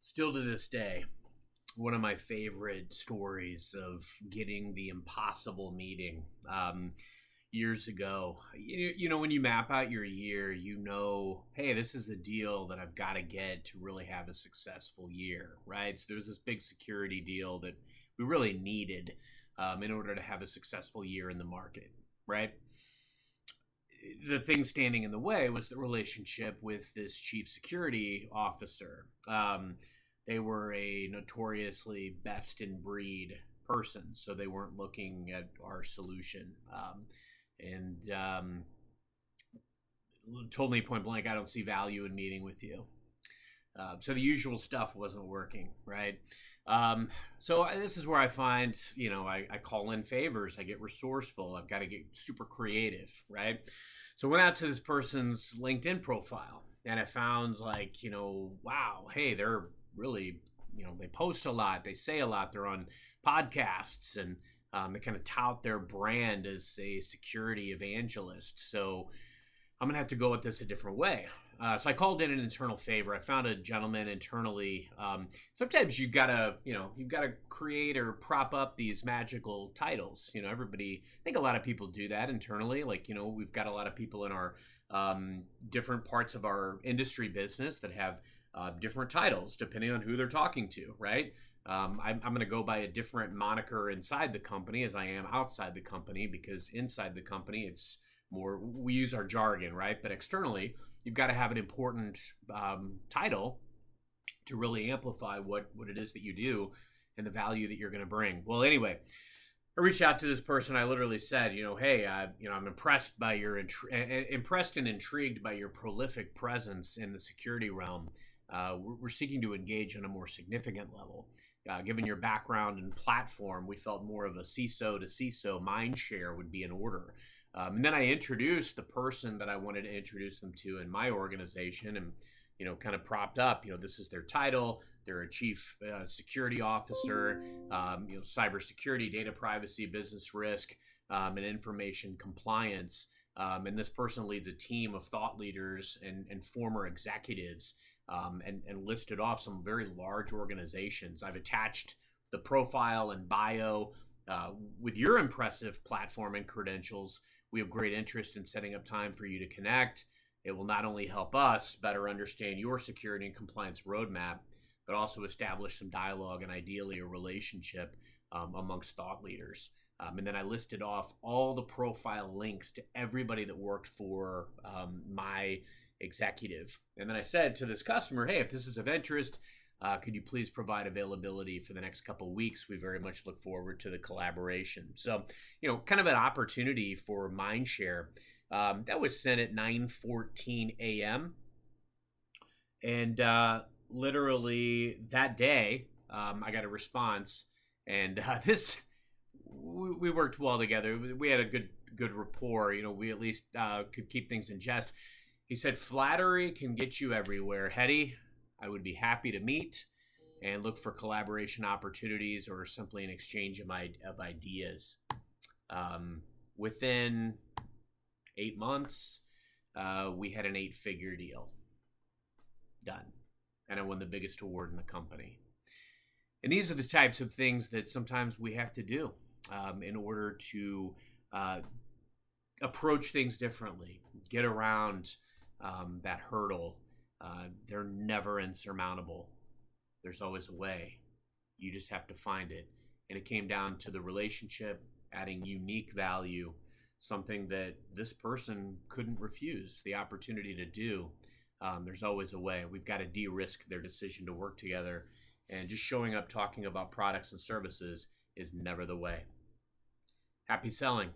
Still to this day, one of my favorite stories of getting the impossible meeting. Years ago, when you map out your year, hey, this is the deal that I've got to get to really have a successful year, right? So there's this big security deal that we really needed in order to have a successful year in the market, right? The thing standing in the way was the relationship with this chief security officer. They were a notoriously best in breed person, so they weren't looking at our solution. And told me point blank, I don't see value in meeting with you. So the usual stuff wasn't working, right? So this is where I find, I call in favors. I get resourceful. I've got to get super creative, right? So I went out to this person's LinkedIn profile and I found wow, hey, they're really, they post a lot. They say a lot. They're on podcasts and they kind of tout their brand as a security evangelist. So I'm going to have to go at this a different way. So I called in an internal favor. I found a gentleman internally. Sometimes you've got to create or prop up these magical titles. Everybody, I think a lot of people do that internally. We've got a lot of people in our different parts of our industry business that have different titles depending on who they're talking to, right? I'm going to go by a different moniker inside the company as I am outside the company, because inside the company it's more, we use our jargon, right? But externally, you've got to have an important title to really amplify what it is that you do and the value that you're going to bring. Well, anyway, I reached out to this person. I literally said, hey, I'm impressed by impressed and intrigued by your prolific presence in the security realm. We're seeking to engage on a more significant level. Given your background and platform, we felt more of a CISO to CISO mind share would be in order. And then I introduced the person that I wanted to introduce them to in my organization and, kind of propped up, this is their title. They're a chief security officer, cybersecurity, data privacy, business risk, and information compliance. And this person leads a team of thought leaders and former executives, and listed off some very large organizations. I've attached the profile and bio. With your impressive platform and credentials, we have great interest in setting up time for you to connect. It will not only help us better understand your security and compliance roadmap, but also establish some dialogue and ideally a relationship amongst thought leaders. And then I listed off all the profile links to everybody that worked for my executive. And then I said to this customer, hey, if this is of interest, could you please provide availability for the next couple of weeks? We very much look forward to the collaboration. So, kind of an opportunity for mindshare. That was sent at 9:14 a.m. And literally that day, I got a response. And we worked well together. We had a good rapport. We at least could keep things in jest. He said, flattery can get you everywhere, Hetty. I would be happy to meet and look for collaboration opportunities or simply an exchange of ideas. Within 8 months, we had an 8-figure deal done. And I won the biggest award in the company. And these are the types of things that sometimes we have to do in order to approach things differently, get around that hurdle. They're never insurmountable. There's always a way. You just have to find it. And it came down to the relationship, adding unique value, something that this person couldn't refuse the opportunity to do. There's always a way. We've got to de-risk their decision to work together. And just showing up talking about products and services is never the way. Happy selling.